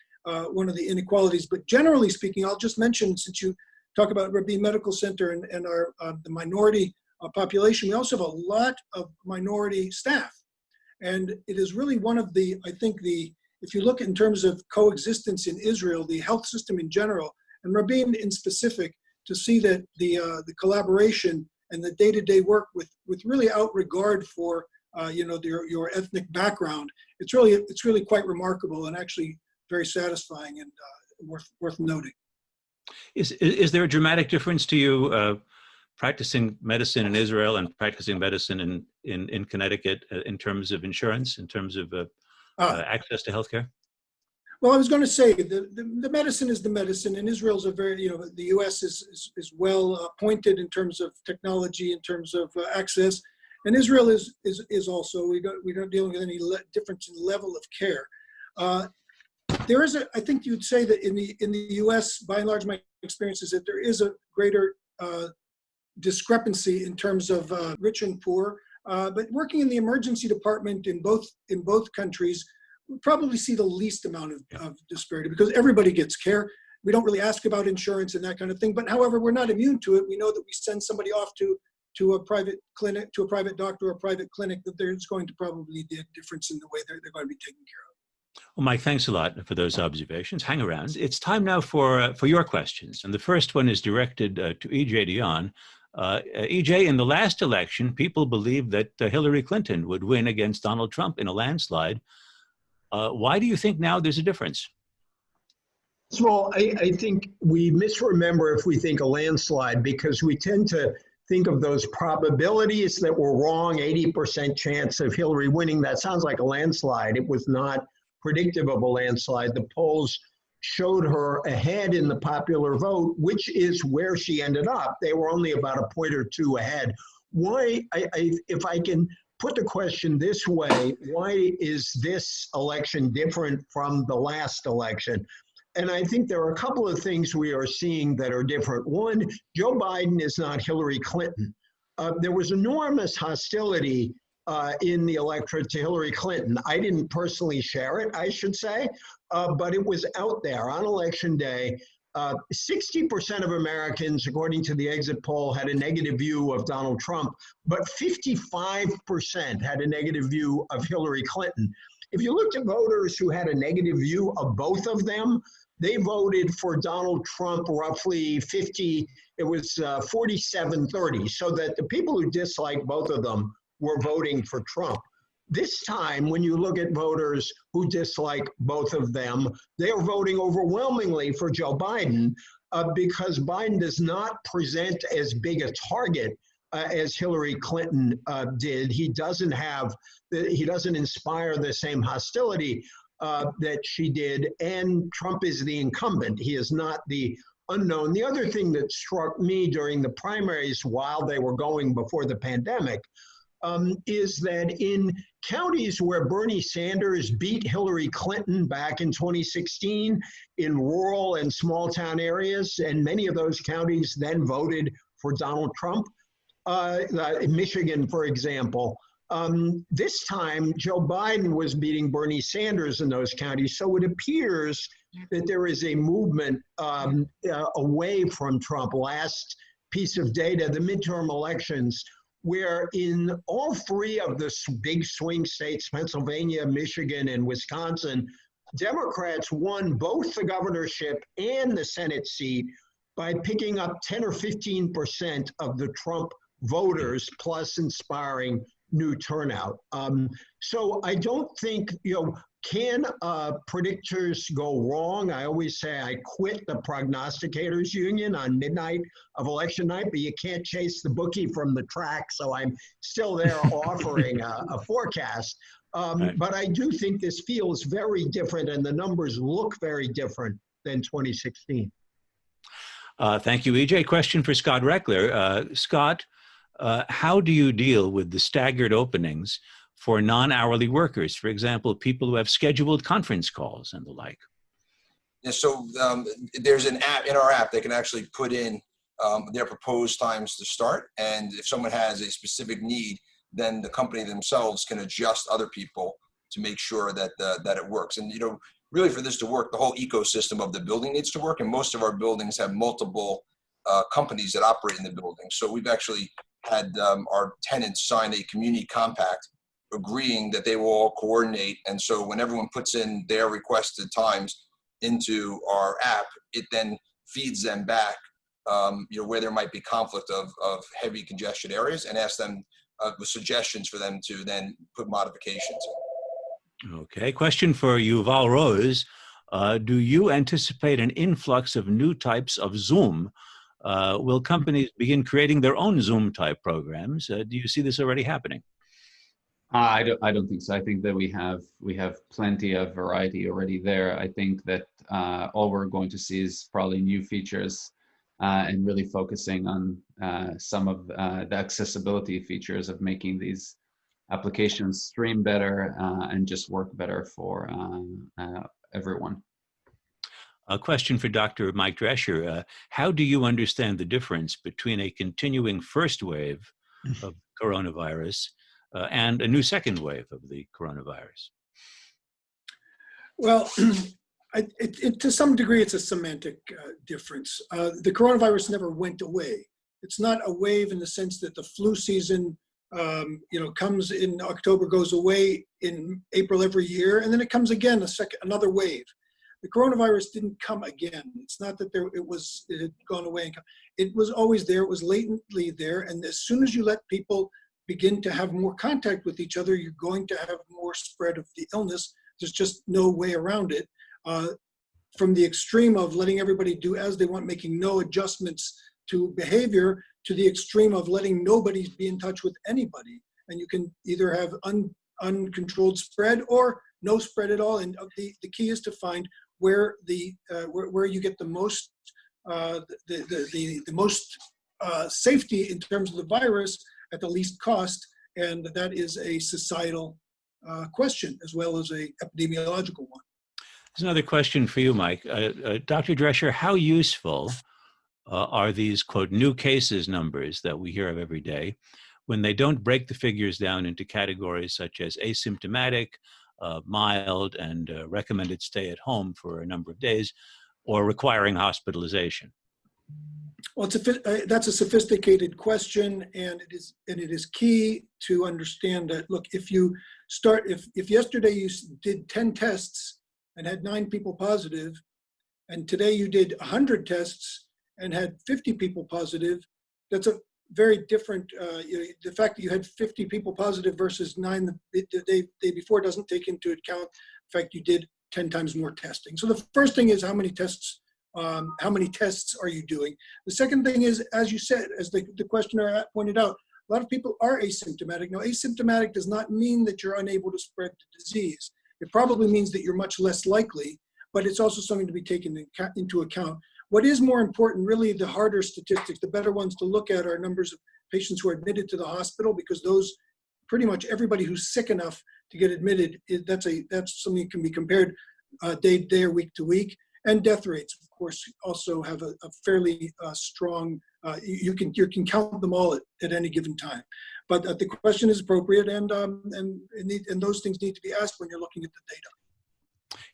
Speaker 6: inequalities. But generally speaking, I'll just mention, since you talk about Rabin Medical Center and our the minority population, we also have a lot of minority staff, and it is really one of the, I think, if you look in terms of coexistence in Israel, the health system in general, and Rabin in specific, to see that the collaboration and the day-to-day work with really out regard for your ethnic background, it's really quite remarkable and actually very satisfying and worth noting.
Speaker 2: Is there a dramatic difference to you practicing medicine in Israel and practicing medicine in Connecticut in terms of insurance, in terms of access to healthcare?
Speaker 6: Well, I was going to say the medicine is the medicine, and Israel's a very, the U.S. is well pointed in terms of technology, in terms of access, and Israel is also, we're not dealing with any difference in level of care. There is I think you'd say that in the U.S., by and large, my experience is that there is a greater discrepancy in terms of rich and poor. But working in the emergency department in both countries, we probably see the least amount of disparity, because everybody gets care. We don't really ask about insurance and that kind of thing. But however, we're not immune to it. We know that we send somebody off to a private clinic, to a private doctor or a private clinic, that there's going to probably be a difference in the way they're going to be taken care of.
Speaker 2: Well, Mike, thanks a lot for those observations. Hang around. It's time now for your questions. And the first one is directed to EJ Dionne. EJ, in the last election, people believed that Hillary Clinton would win against Donald Trump in a landslide. Why do you think now there's a difference?
Speaker 3: First of all, I think we misremember if we think a landslide, because we tend to think of those probabilities that were wrong, 80% chance of Hillary winning. That sounds like a landslide. It was not predictive of a landslide. The polls showed her ahead in the popular vote, which is where she ended up. They were only about a point or two ahead. Why, if I can put the question this way, why is this election different from the last election? And I think there are a couple of things we are seeing that are different. One, Joe Biden is not Hillary Clinton. There was enormous hostility in the electorate to Hillary Clinton. I didn't personally share it, I should say, but it was out there on election day. 60% of Americans, according to the exit poll, had a negative view of Donald Trump, but 55% had a negative view of Hillary Clinton. If you looked at voters who had a negative view of both of them, they voted for Donald Trump roughly 50, it was 47-30, so that the people who disliked both of them were voting for Trump. This time, when you look at voters who dislike both of them, they are voting overwhelmingly for Joe Biden because Biden does not present as big a target as Hillary Clinton did. He doesn't inspire the same hostility that she did, and Trump is the incumbent. He is not the unknown. The other thing that struck me during the primaries while they were going before the pandemic is that in counties where Bernie Sanders beat Hillary Clinton back in 2016 in rural and small town areas, and many of those counties then voted for Donald Trump, in Michigan, for example, this time Joe Biden was beating Bernie Sanders in those counties. So it appears that there is a movement away from Trump. Last piece of data, the midterm elections, where in all three of the big swing states, Pennsylvania, Michigan, and Wisconsin, Democrats won both the governorship and the Senate seat by picking up 10 or 15% of the Trump voters, plus inspiring new turnout. So I don't think, can predictors go wrong? I always say I quit the prognosticators union on midnight of election night, but you can't chase the bookie from the track. So I'm still there offering a forecast. But I do think this feels very different and the numbers look very different than 2016.
Speaker 2: Thank you, EJ. Question for Scott Rechler. Scott, how do you deal with the staggered openings for non-hourly workers, for example, people who have scheduled conference calls and the like?
Speaker 4: Yeah, so there's an app in our app that can actually put in their proposed times to start. And if someone has a specific need, then the company themselves can adjust other people to make sure that that it works. And, really for this to work, the whole ecosystem of the building needs to work. And most of our buildings have multiple companies that operate in the building. So we've actually had our tenants sign a community compact agreeing that they will all coordinate. And so when everyone puts in their requested times into our app, it then feeds them back, where there might be conflict of heavy congestion areas, and asks them with suggestions for them to then put modifications in.
Speaker 2: Okay, question for Yuval Rooz. Do you anticipate an influx of new types of Zoom? Will companies begin creating their own Zoom type programs? Do you see this already happening?
Speaker 5: I don't think so. I think that we have plenty of variety already there. I think that all we're going to see is probably new features and really focusing on some of the accessibility features of making these applications stream better and just work better for everyone.
Speaker 2: A question for Dr. Mike Drescher. How do you understand the difference between a continuing first wave of coronavirus and a new second wave of the coronavirus?
Speaker 6: Well, to some degree, it's a semantic difference. The coronavirus never went away. It's not a wave in the sense that the flu season comes in October, goes away in April every year, and then it comes again, another wave. The coronavirus didn't come again. It's not that it had gone away. It was always there. It was latently there. And as soon as you let people begin to have more contact with each other, you're going to have more spread of the illness. There's just no way around it. From the extreme of letting everybody do as they want, making no adjustments to behavior, to the extreme of letting nobody be in touch with anybody. And you can either have uncontrolled spread or no spread at all. And the key is to find where you get the most safety in terms of the virus at the least cost, and that is a societal question as well as a epidemiological one.
Speaker 2: There's another question for you, Mike. Dr. Drescher, how useful are these, quote, new cases numbers that we hear of every day when they don't break the figures down into categories such as asymptomatic, mild, and recommended stay at home for a number of days, or requiring hospitalization?
Speaker 6: Well, that's a sophisticated question, and it is key to understand that. Look, if yesterday you did 10 tests and had 9 people positive, and today you did 100 tests and had 50 people positive, that's a very different. The fact that you had 50 people positive versus 9 the day before doesn't take into account the fact you did 10 times more testing. So the first thing is how many tests are you doing? The second thing is, as you said, as the questioner pointed out, a lot of people are asymptomatic. Now, asymptomatic does not mean that you're unable to spread the disease. It probably means that you're much less likely, but it's also something to be taken into account. What is more important, really the harder statistics, the better ones to look at are numbers of patients who are admitted to the hospital, because those, pretty much everybody who's sick enough to get admitted, that's something that can be compared day to day or week to week. And death rates, of course, also have a fairly strong, you can count them all at any given time. But the question is appropriate, and those things need to be asked when you're looking at the data.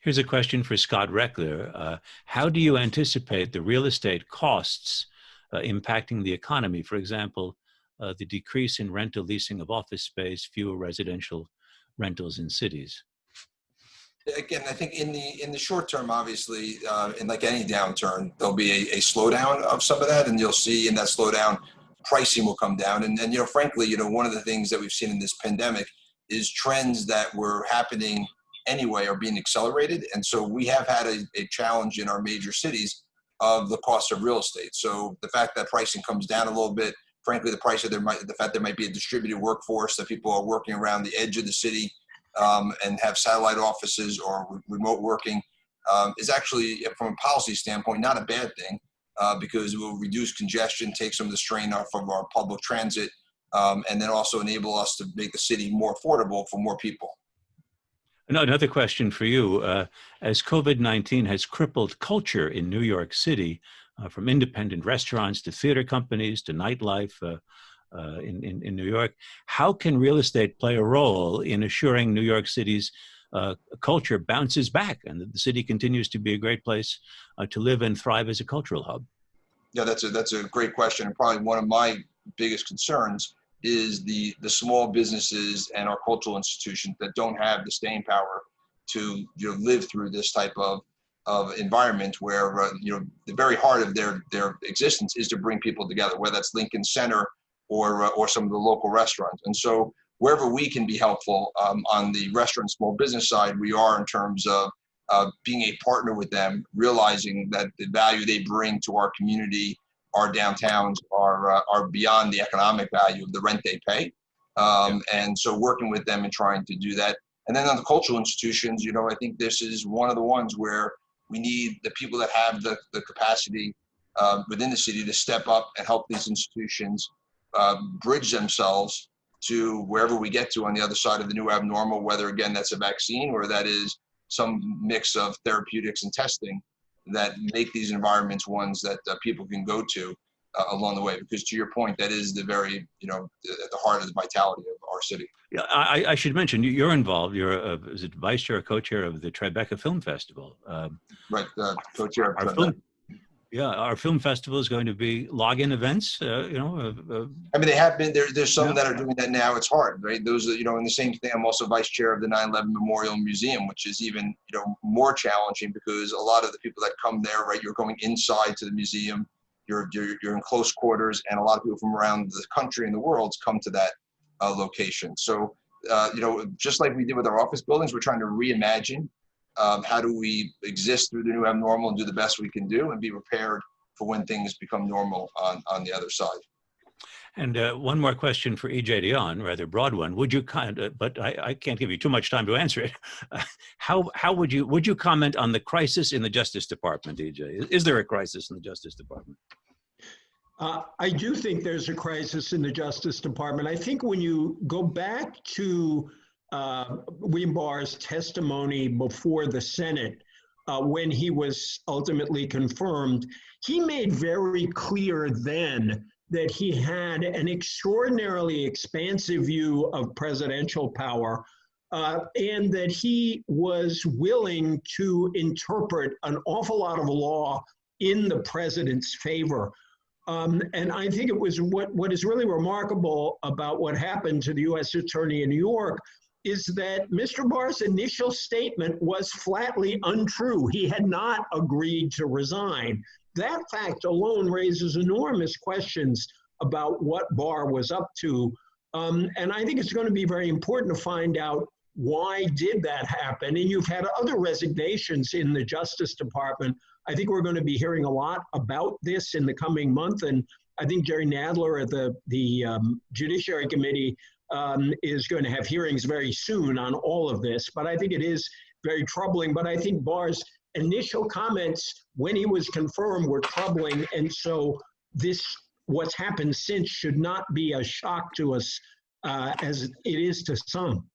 Speaker 2: Here's a question for Scott Rechler. How do you anticipate the real estate costs impacting the economy? For example, the decrease in rental leasing of office space, fewer residential rentals in cities.
Speaker 4: Again, I think in the short term, obviously, in like any downturn, there'll be a slowdown of some of that, and you'll see in that slowdown, pricing will come down. And frankly, one of the things that we've seen in this pandemic is trends that were happening anyway are being accelerated. And so we have had a challenge in our major cities of the cost of real estate. So the fact that pricing comes down a little bit, frankly, the fact there might be a distributed workforce, that people are working around the edge of the city, and have satellite offices or remote working, is actually, from a policy standpoint, not a bad thing, because it will reduce congestion, take some of the strain off of our public transit, and then also enable us to make the city more affordable for more people.
Speaker 2: Another question for you. As COVID-19 has crippled culture in New York City, from independent restaurants to theater companies to nightlife, in New York, how can real estate play a role in assuring New York City's culture bounces back and that the city continues to be a great place to live and thrive as a cultural hub?
Speaker 4: Yeah, that's a great question, and probably one of my biggest concerns is the small businesses and our cultural institutions that don't have the staying power to live through this type of environment where the very heart of their existence is to bring people together, whether that's Lincoln Center or some of the local restaurants. And so wherever we can be helpful on the restaurant small business side, we are, in terms of being a partner with them, realizing that the value they bring to our community, our downtowns, are beyond the economic value of the rent they pay. And so working with them and trying to do that. And then on the cultural institutions, I think this is one of the ones where we need the people that have the capacity within the city to step up and help these institutions bridge themselves to wherever we get to on the other side of the new abnormal, whether, again, that's a vaccine or that is some mix of therapeutics and testing that make these environments ones that people can go to along the way. Because to your point, that is the very, at the heart of the vitality of our city.
Speaker 2: Yeah, I should mention, you're involved. You're is it vice chair or co-chair of the Tribeca Film Festival?
Speaker 4: Right, co-chair of Tribeca.
Speaker 2: Yeah, our film festival is going to be login events.
Speaker 4: I mean, they have been. There's some that are doing that now. It's hard, right? Those are, in the same thing. I'm also vice chair of the 9/11 Memorial Museum, which is even, more challenging because a lot of the people that come there, right, you're going inside to the museum, you're in close quarters, and a lot of people from around the country and the world come to that location. So, just like we did with our office buildings, we're trying to reimagine. How do we exist through the new abnormal and do the best we can do and be prepared for when things become normal on the other side?
Speaker 2: And one more question for EJ Dionne, rather broad one. Would you but I can't give you too much time to answer it. How would you comment on the crisis in the Justice Department, EJ? Is there a crisis in the Justice Department?
Speaker 3: I do think there's a crisis in the Justice Department. I think when you go back to William Barr's testimony before the Senate, when he was ultimately confirmed, he made very clear then that he had an extraordinarily expansive view of presidential power, and that he was willing to interpret an awful lot of law in the president's favor. And I think it was what is really remarkable about what happened to the U.S. Attorney in New York is that Mr. Barr's initial statement was flatly untrue. He had not agreed to resign. That fact alone raises enormous questions about what Barr was up to. And I think it's going to be very important to find out why did that happen. And you've had other resignations in the Justice Department. I think we're going to be hearing a lot about this in the coming month. And I think Jerry Nadler at the Judiciary Committee is going to have hearings very soon on all of this. But I think it is very troubling. But I think Barr's initial comments when he was confirmed were troubling. And so what's happened since should not be a shock to us as it is to some.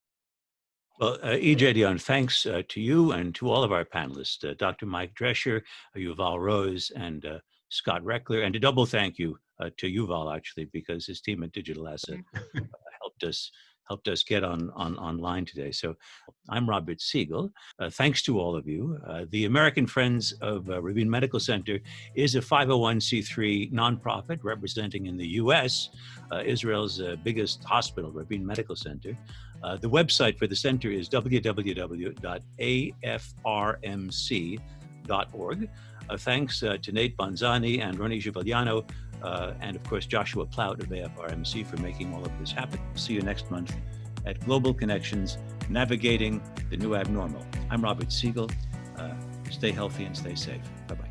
Speaker 2: Well, EJ Dionne, thanks to you and to all of our panelists, Dr. Mike Drescher, Yuval Rooz, and Scott Rechler, and a double thank you to Yuval, actually, because his team at Digital Asset helped us get online today. So I'm Robert Siegel. Thanks to all of you. The American Friends of Rabin Medical Center is a 501c3 nonprofit representing in the US, Israel's biggest hospital, Rabin Medical Center. The website for the center is www.afrmc.org. Thanks to Nate Bonzani and Ronnie Giuliano, and of course Joshua Plout of AFRMC for making all of this happen. See you next month at Global Connections, Navigating the New Abnormal. I'm Robert Siegel. Stay healthy and stay safe. Bye-bye.